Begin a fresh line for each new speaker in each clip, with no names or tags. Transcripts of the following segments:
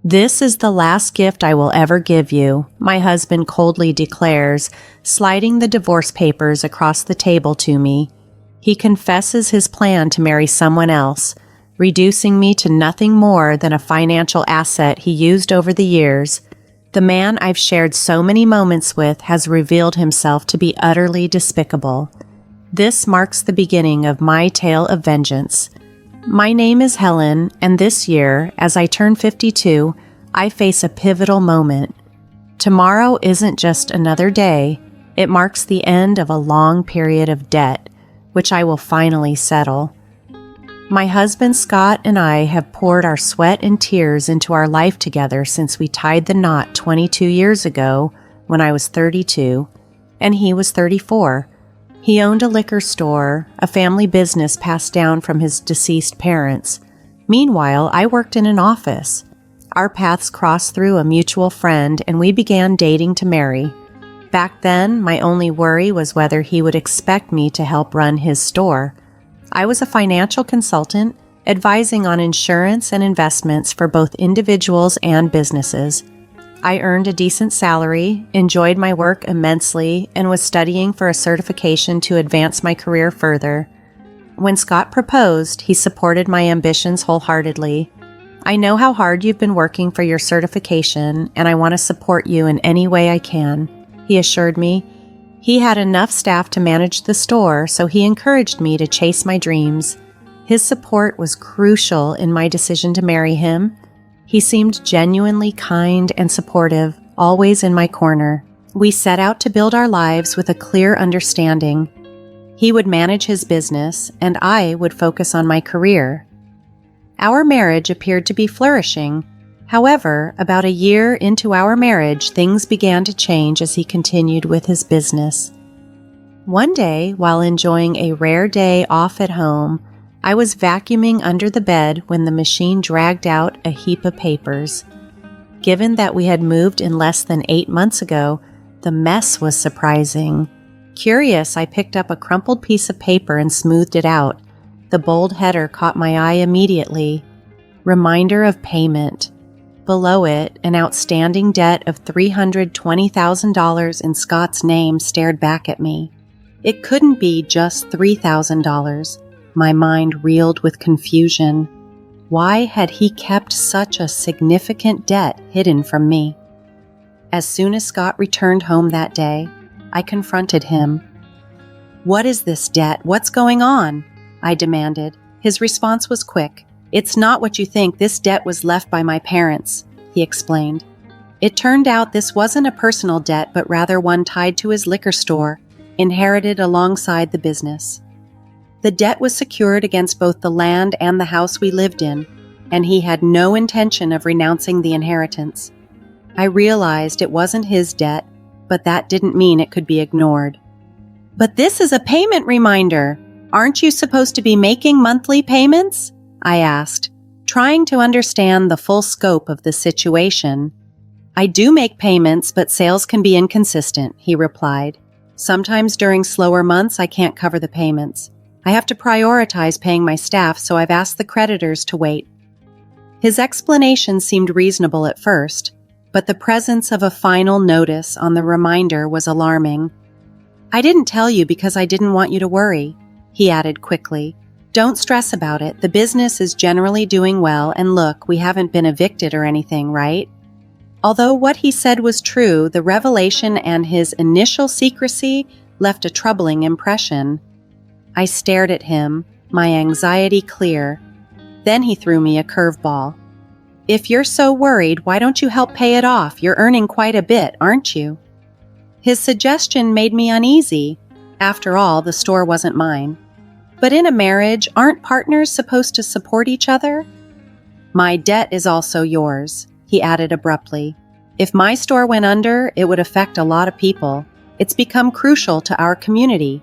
"This is the last gift I will ever give you," my husband coldly declares, sliding the divorce papers across the table to me. He confesses his plan to marry someone else, reducing me to nothing more than a financial asset he used over the years. The man I've shared so many moments with has revealed himself to be utterly despicable. This marks the beginning of my tale of vengeance. My name is Helen, and this year, as I turn 52, I face a pivotal moment. Tomorrow isn't just another day, it marks the end of a long period of debt, which I will finally settle. My husband Scott and I have poured our sweat and tears into our life together since we tied the knot 22 years ago when I was 32 and he was 34. He owned a liquor store, a family business passed down from his deceased parents. Meanwhile, I worked in an office. Our paths crossed through a mutual friend, and we began dating to marry. Back then, my only worry was whether he would expect me to help run his store. I was a financial consultant, advising on insurance and investments for both individuals and businesses. I earned a decent salary, enjoyed my work immensely, and was studying for a certification to advance my career further. When Scott proposed, he supported my ambitions wholeheartedly. "I know how hard you've been working for your certification, and I want to support you in any way I can," he assured me. He had enough staff to manage the store, so he encouraged me to chase my dreams. His support was crucial in my decision to marry him. He seemed genuinely kind and supportive, always in my corner. We set out to build our lives with a clear understanding. He would manage his business, and I would focus on my career. Our marriage appeared to be flourishing. However, about a year into our marriage, things began to change as he continued with his business. One day, while enjoying a rare day off at home, I was vacuuming under the bed when the machine dragged out a heap of papers. Given that we had moved in less than 8 months ago, the mess was surprising. Curious, I picked up a crumpled piece of paper and smoothed it out. The bold header caught my eye immediately. Reminder of payment. Below it, an outstanding debt of $320,000 in Scott's name stared back at me. It couldn't be just $3,000. My mind reeled with confusion. Why had he kept such a significant debt hidden from me? As soon as Scott returned home that day, I confronted him. "What is this debt? What's going on?" I demanded. His response was quick. "It's not what you think. This debt was left by my parents," he explained. It turned out this wasn't a personal debt, but rather one tied to his liquor store, inherited alongside the business. The debt was secured against both the land and the house we lived in, and he had no intention of renouncing the inheritance. I realized it wasn't his debt, but that didn't mean it could be ignored. "But this is a payment reminder. Aren't you supposed to be making monthly payments?" I asked, trying to understand the full scope of the situation. "I do make payments, but sales can be inconsistent," he replied. "Sometimes during slower months, I can't cover the payments. I have to prioritize paying my staff, so I've asked the creditors to wait." His explanation seemed reasonable at first, but the presence of a final notice on the reminder was alarming. "I didn't tell you because I didn't want you to worry," he added quickly. "Don't stress about it. The business is generally doing well, and look, we haven't been evicted or anything, right?" Although what he said was true, the revelation and his initial secrecy left a troubling impression. I stared at him, my anxiety clear. Then he threw me a curveball. "If you're so worried, why don't you help pay it off? You're earning quite a bit, aren't you?" His suggestion made me uneasy. After all, the store wasn't mine. But in a marriage, aren't partners supposed to support each other? "My debt is also yours," he added abruptly. "If my store went under, it would affect a lot of people. It's become crucial to our community."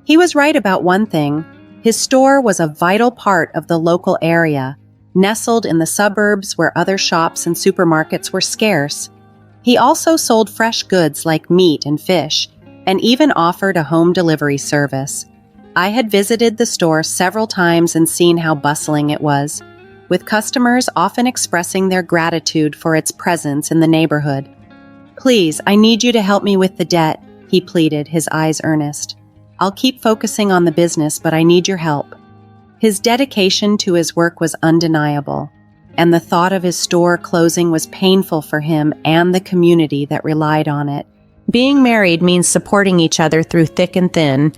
He was right about one thing. His store was a vital part of the local area, nestled in the suburbs where other shops and supermarkets were scarce. He also sold fresh goods like meat and fish, and even offered a home delivery service. I had visited the store several times and seen how bustling it was. with customers often expressing their gratitude for its presence in the neighborhood. "Please, I need you to help me with the debt," he pleaded, his eyes earnest. "I'll keep focusing on the business, but I need your help." His dedication to his work was undeniable, and the thought of his store closing was painful for him and the community that relied on it. Being married means supporting each other through thick and thin.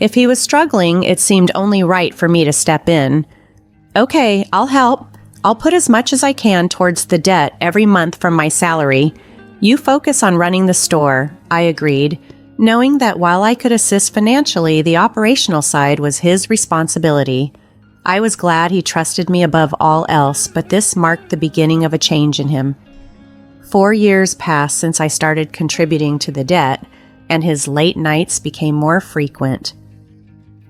If he was struggling, it seemed only right for me to step in. "Okay, I'll help. I'll put as much as I can towards the debt every month from my salary. You focus on running the store," I agreed, knowing that while I could assist financially, the operational side was his responsibility. I was glad he trusted me above all else, but this marked the beginning of a change in him. 4 years passed since I started contributing to the debt, and his late nights became more frequent.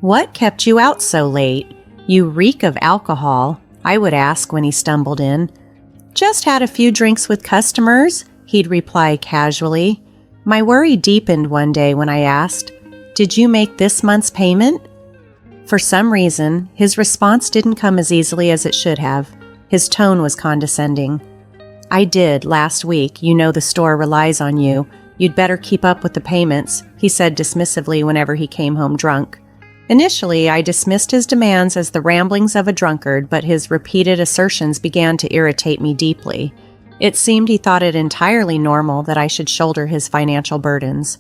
"What kept you out so late? You reek of alcohol," I would ask when he stumbled in. "Just had a few drinks with customers," he'd reply casually. My worry deepened one day when I asked, "Did you make this month's payment?" For some reason, his response didn't come as easily as it should have. His tone was condescending. "I did last week. You know the store relies on you. You'd better keep up with the payments," he said dismissively whenever he came home drunk. Initially, I dismissed his demands as the ramblings of a drunkard, but his repeated assertions began to irritate me deeply. It seemed he thought it entirely normal that I should shoulder his financial burdens.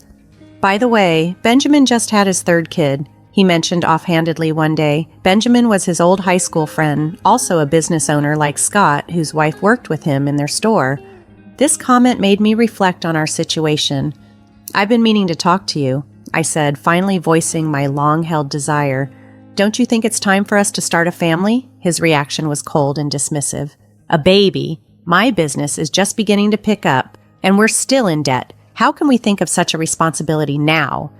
"By the way, Benjamin just had his third kid," he mentioned offhandedly one day. Benjamin was his old high school friend, also a business owner like Scott, whose wife worked with him in their store. This comment made me reflect on our situation. "I've been meaning to talk to you," I said, finally voicing my long-held desire. "Don't you think it's time for us to start a family?" His reaction was cold and dismissive. "A baby? My business is just beginning to pick up, and we're still in debt. How can we think of such a responsibility now?"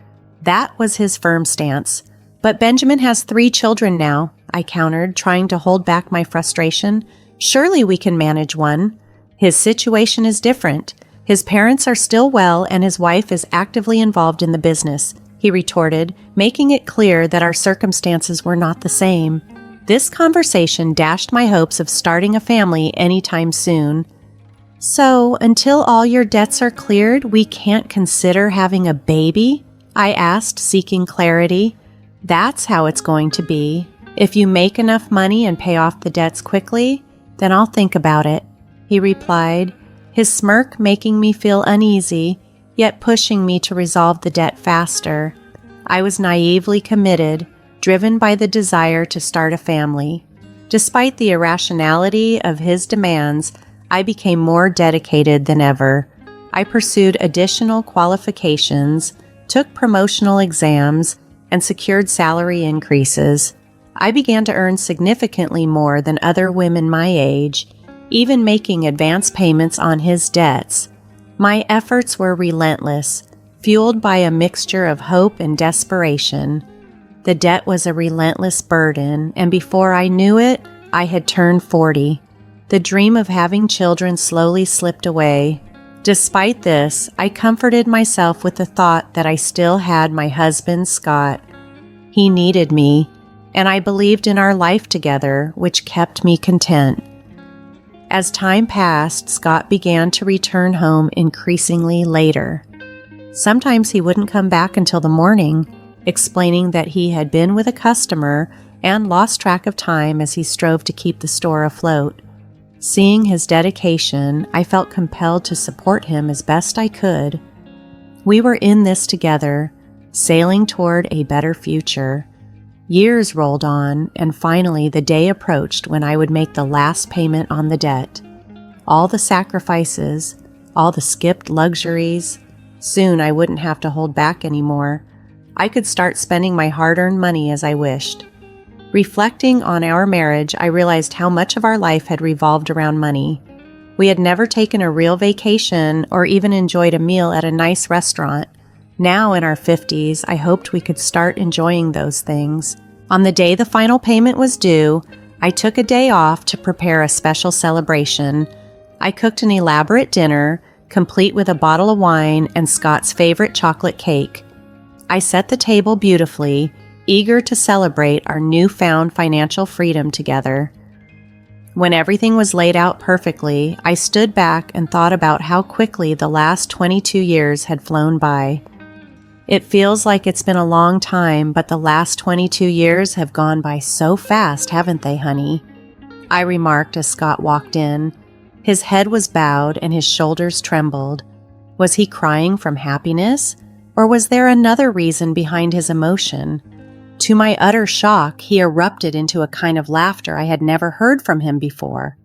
That was his firm stance. "But Benjamin has 3 children now," I countered, trying to hold back my frustration. "Surely we can manage one." "His situation is different. His parents are still well, and his wife is actively involved in the business," he retorted, making it clear that our circumstances were not the same. This conversation dashed my hopes of starting a family anytime soon. "So, until all your debts are cleared, we can't consider having a baby?" I asked, seeking clarity. "That's how it's going to be. If you make enough money and pay off the debts quickly, then I'll think about it," he replied, his smirk making me feel uneasy, yet pushing me to resolve the debt faster. I was naively committed, driven by the desire to start a family. Despite the irrationality of his demands, I became more dedicated than ever. I pursued additional qualifications, took promotional exams, and secured salary increases. I began to earn significantly more than other women my age, even making advance payments on his debts. My efforts were relentless, fueled by a mixture of hope and desperation. The debt was a relentless burden, and before I knew it, I had turned 40. The dream of having children slowly slipped away. Despite this, I comforted myself with the thought that I still had my husband, Scott. He needed me, and I believed in our life together, which kept me content. As time passed, Scott began to return home increasingly later. Sometimes he wouldn't come back until the morning, explaining that he had been with a customer and lost track of time as he strove to keep the store afloat. Seeing his dedication, I felt compelled to support him as best I could. We were in this together, sailing toward a better future. Years rolled on, and finally the day approached when I would make the last payment on the debt. All the sacrifices, all the skipped luxuries. Soon I wouldn't have to hold back anymore. I could start spending my hard-earned money as I wished. Reflecting on our marriage, I realized how much of our life had revolved around money. We had never taken a real vacation or even enjoyed a meal at a nice restaurant. Now in our 50s, I hoped we could start enjoying those things. On the day the final payment was due, I took a day off to prepare a special celebration. I cooked an elaborate dinner, complete with a bottle of wine and Scott's favorite chocolate cake. I set the table beautifully, eager to celebrate our newfound financial freedom together. When everything was laid out perfectly, I stood back and thought about how quickly the last 22 years had flown by. It feels like it's been a long time, but the last 22 years have gone by so fast, haven't they, honey? I remarked as Scott walked in. His head was bowed and his shoulders trembled. Was he crying from happiness, or was there another reason behind his emotion? To my utter shock, he erupted into a kind of laughter I had never heard from him before.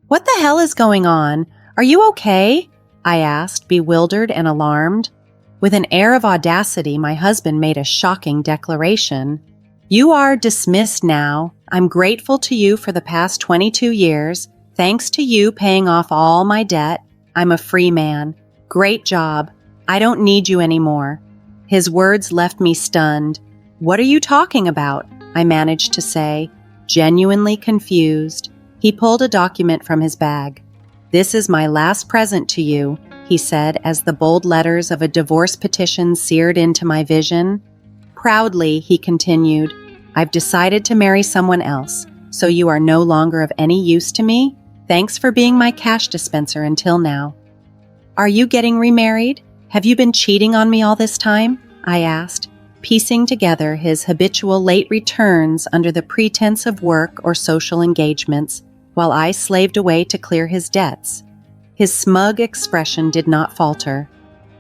"What the hell is going on? Are you okay?" I asked, bewildered and alarmed. With an air of audacity, my husband made a shocking declaration. "You are dismissed now. I'm grateful to you for the past 22 years. Thanks to you paying off all my debt, I'm a free man. Great job. I don't need you anymore." His words left me stunned. "What are you talking about?" I managed to say, genuinely confused. He pulled a document from his bag. "This is my last present to you," he said as the bold letters of a divorce petition seared into my vision. Proudly, he continued, "I've decided to marry someone else, so you are no longer of any use to me. Thanks for being my cash dispenser until now." "Are you getting remarried? Have you been cheating on me all this time?" I asked, piecing together his habitual late returns under the pretense of work or social engagements, while I slaved away to clear his debts. His smug expression did not falter.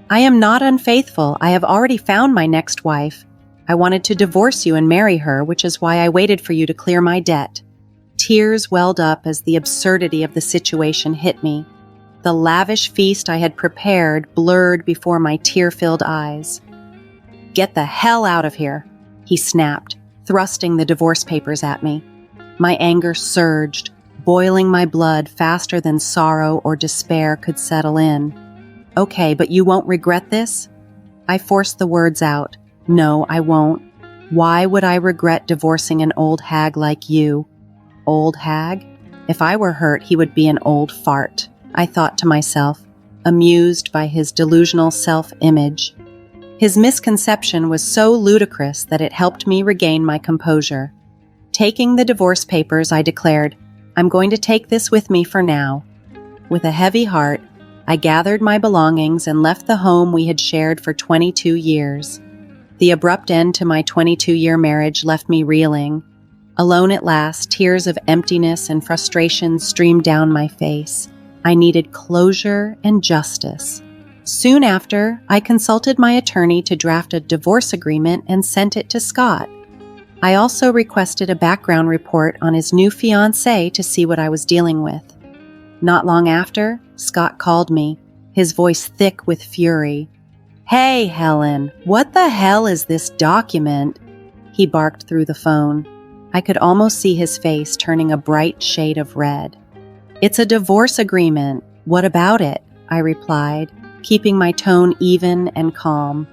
"I am not unfaithful. I have already found my next wife. I wanted to divorce you and marry her, which is why I waited for you to clear my debt." Tears welled up as the absurdity of the situation hit me. The lavish feast I had prepared blurred before my tear-filled eyes. "Get the hell out of here," he snapped, thrusting the divorce papers at me. My anger surged, boiling my blood faster than sorrow or despair could settle in. "Okay, but you won't regret this?" I forced the words out. "No, I won't. Why would I regret divorcing an old hag like you?" Old hag? If I were hurt, he would be an old fart, I thought to myself, amused by his delusional self-image. His misconception was so ludicrous that it helped me regain my composure. Taking the divorce papers, I declared, "I'm going to take this with me for now." With a heavy heart, I gathered my belongings and left the home we had shared for 22 years. The abrupt end to my 22-year marriage left me reeling. Alone at last, tears of emptiness and frustration streamed down my face. I needed closure and justice. Soon after, I consulted my attorney to draft a divorce agreement and sent it to Scott. I also requested a background report on his new fiancée to see what I was dealing with. Not long after, Scott called me, his voice thick with fury. "Hey, Helen, what the hell is this document?" He barked through the phone. I could almost see his face turning a bright shade of red. "It's a divorce agreement. What about it?" I replied, keeping my tone even and calm.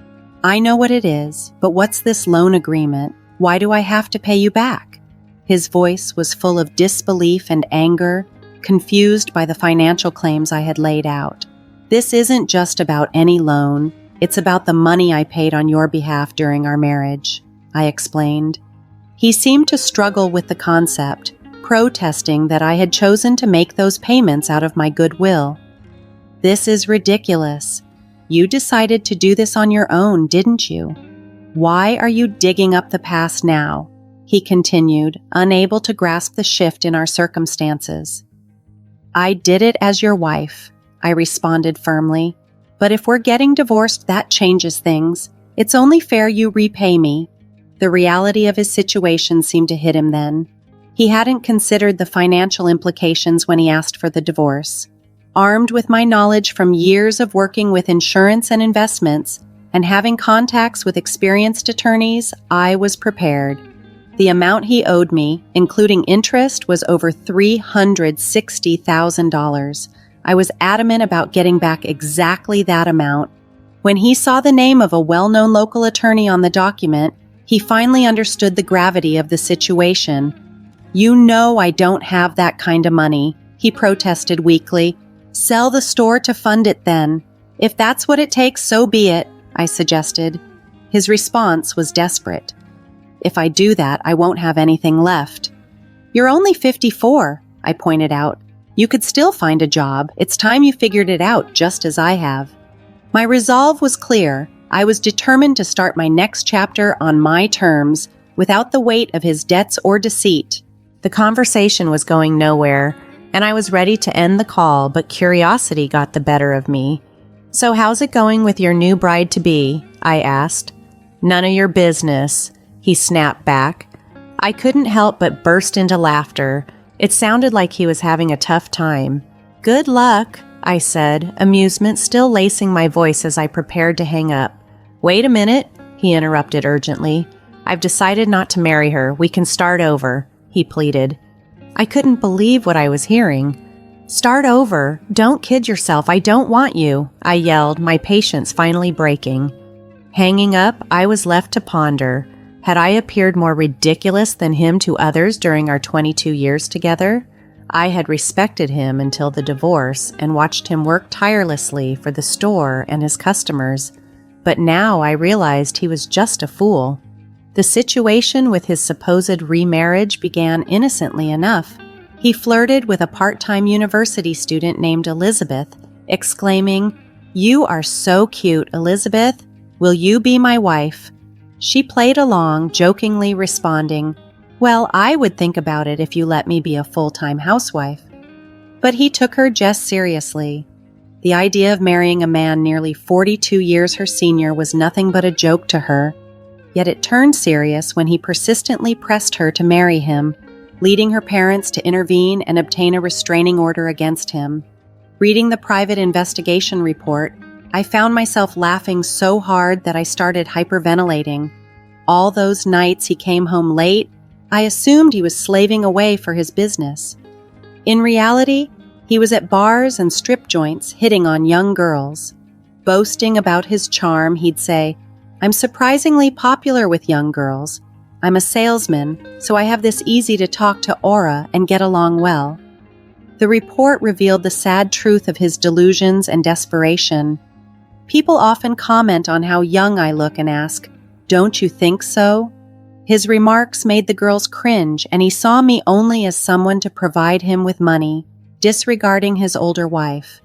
"I know what it is, but what's this loan agreement? Why do I have to pay you back?" His voice was full of disbelief and anger, confused by the financial claims I had laid out. "This isn't just about any loan. It's about the money I paid on your behalf during our marriage," I explained. He seemed to struggle with the concept, protesting that I had chosen to make those payments out of my goodwill. "This is ridiculous. You decided to do this on your own, didn't you? Why are you digging up the past now?" he continued, unable to grasp the shift in our circumstances. "I did it as your wife," I responded firmly. "But if we're getting divorced, that changes things. It's only fair you repay me." The reality of his situation seemed to hit him then. He hadn't considered the financial implications when he asked for the divorce. Armed with my knowledge from years of working with insurance and investments and having contacts with experienced attorneys, I was prepared. The amount he owed me, including interest, was over $360,000. I was adamant about getting back exactly that amount. When he saw the name of a well-known local attorney on the document, he finally understood the gravity of the situation. "You know I don't have that kind of money," he protested weakly. "Sell the store to fund it then. If that's what it takes, so be it," I suggested. His response was desperate. "If I do that, I won't have anything left." "You're only 54. I pointed out. "You could still find a job. It's time you figured it out, just as I have." My resolve was clear. I was determined to start my next chapter on my terms, without the weight of his debts or deceit. The conversation was going nowhere, and I was ready to end the call, but curiosity got the better of me. "So how's it going with your new bride-to-be?" I asked. "None of your business," he snapped back. I couldn't help but burst into laughter. It sounded like he was having a tough time. "Good luck," I said, amusement still lacing my voice as I prepared to hang up. "Wait a minute," he interrupted urgently. "I've decided not to marry her. We can start over," he pleaded. I couldn't believe what I was hearing. "Start over? Don't kid yourself. I don't want you," I yelled, my patience finally breaking. Hanging up, I was left to ponder. Had I appeared more ridiculous than him to others during our 22 years together? I had respected him until the divorce and watched him work tirelessly for the store and his customers. But now I realized he was just a fool. The situation with his supposed remarriage began innocently enough. He flirted with a part-time university student named Elizabeth, exclaiming, "You are so cute, Elizabeth. Will you be my wife?" She played along, jokingly responding, "Well, I would think about it if you let me be a full-time housewife." But he took her just seriously. The idea of marrying a man nearly 42 years her senior was nothing but a joke to her. Yet it turned serious when he persistently pressed her to marry him, leading her parents to intervene and obtain a restraining order against him. Reading the private investigation report, I found myself laughing so hard that I started hyperventilating. All those nights he came home late, I assumed he was slaving away for his business. In reality, he was at bars and strip joints hitting on young girls. Boasting about his charm, he'd say, "I'm surprisingly popular with young girls. I'm a salesman, so I have this easy-to-talk-to aura and get along well." The report revealed the sad truth of his delusions and desperation. People often comment on how young I look and ask, "Don't you think so?" His remarks made the girls cringe, and he saw me only as someone to provide him with money, disregarding his older wife.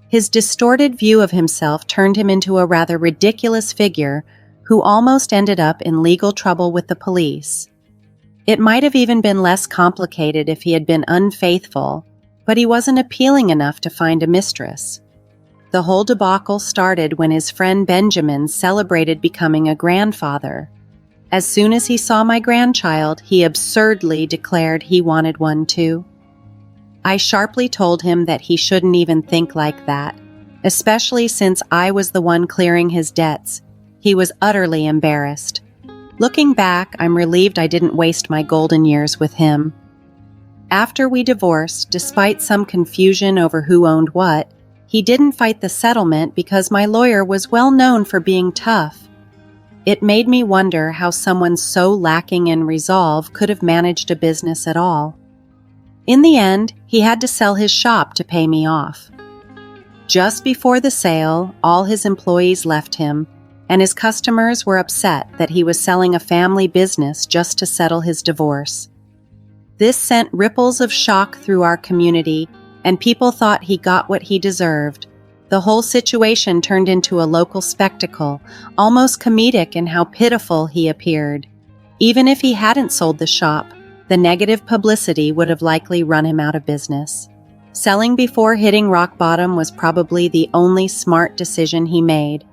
His distorted view of himself turned him into a rather ridiculous figure who almost ended up in legal trouble with the police. It might have even been less complicated if he had been unfaithful, but he wasn't appealing enough to find a mistress. The whole debacle started when his friend Benjamin celebrated becoming a grandfather. As soon as he saw my grandchild, he absurdly declared he wanted one too. I sharply told him that he shouldn't even think like that, especially since I was the one clearing his debts. He was utterly embarrassed. Looking back, I'm relieved I didn't waste my golden years with him. After we divorced, despite some confusion over who owned what, he didn't fight the settlement because my lawyer was well known for being tough. It made me wonder how someone so lacking in resolve could have managed a business at all. In the end, he had to sell his shop to pay me off. Just before the sale, all his employees left him, and his customers were upset that he was selling a family business just to settle his divorce. This sent ripples of shock through our community, and people thought he got what he deserved. The whole situation turned into a local spectacle, almost comedic in how pitiful he appeared. Even if he hadn't sold the shop, the negative publicity would have likely run him out of business. Selling before hitting rock bottom was probably the only smart decision he made.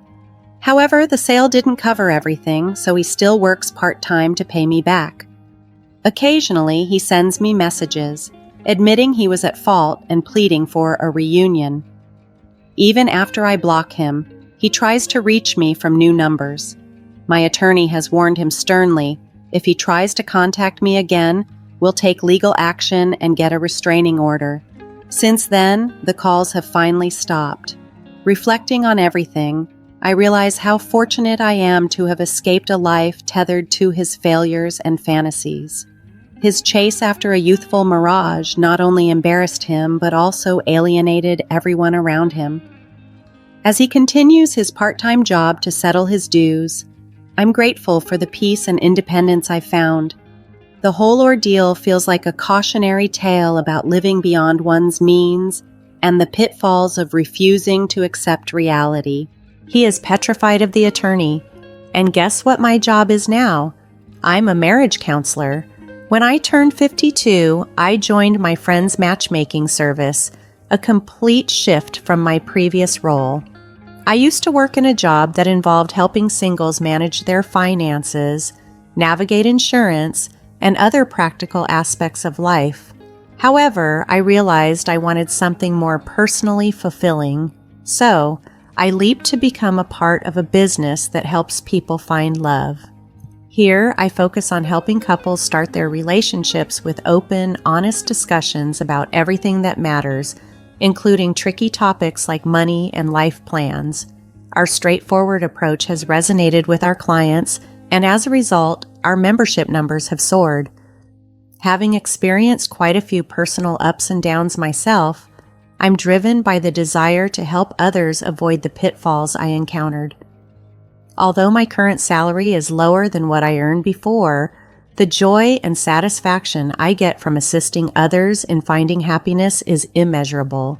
However, the sale didn't cover everything, so he still works part-time to pay me back. Occasionally, he sends me messages, admitting he was at fault and pleading for a reunion. Even after I block him, he tries to reach me from new numbers. My attorney has warned him sternly, if he tries to contact me again, we'll take legal action and get a restraining order. Since then, the calls have finally stopped. Reflecting on everything, I realize how fortunate I am to have escaped a life tethered to his failures and fantasies. His chase after a youthful mirage not only embarrassed him, but also alienated everyone around him. As he continues his part-time job to settle his dues, I'm grateful for the peace and independence I found. The whole ordeal feels like a cautionary tale about living beyond one's means and the pitfalls of refusing to accept reality. He is petrified of the attorney. And guess what my job is now? I'm a marriage counselor. When I turned 52, I joined my friend's matchmaking service, a complete shift from my previous role. I used to work in a job that involved helping singles manage their finances, navigate insurance, and other practical aspects of life. However, I realized I wanted something more personally fulfilling, so I leaped to become a part of a business that helps people find love. Here, I focus on helping couples start their relationships with open, honest discussions about everything that matters, including tricky topics like money and life plans. Our straightforward approach has resonated with our clients, and as a result, our membership numbers have soared. Having experienced quite a few personal ups and downs myself, I'm driven by the desire to help others avoid the pitfalls I encountered. Although my current salary is lower than what I earned before, the joy and satisfaction I get from assisting others in finding happiness is immeasurable.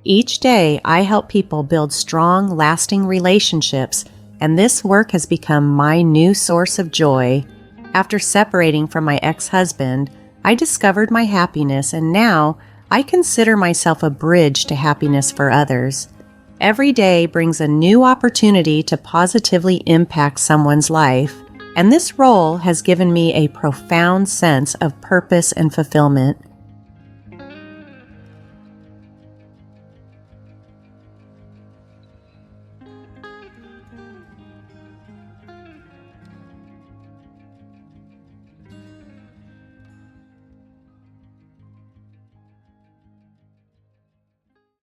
Each day, I help people build strong, lasting relationships, and this work has become my new source of joy. After separating from my ex-husband, I discovered my happiness, and now I consider myself a bridge to happiness for others. Every day brings a new opportunity to positively impact someone's life, and this role has given me a profound sense of purpose and fulfillment.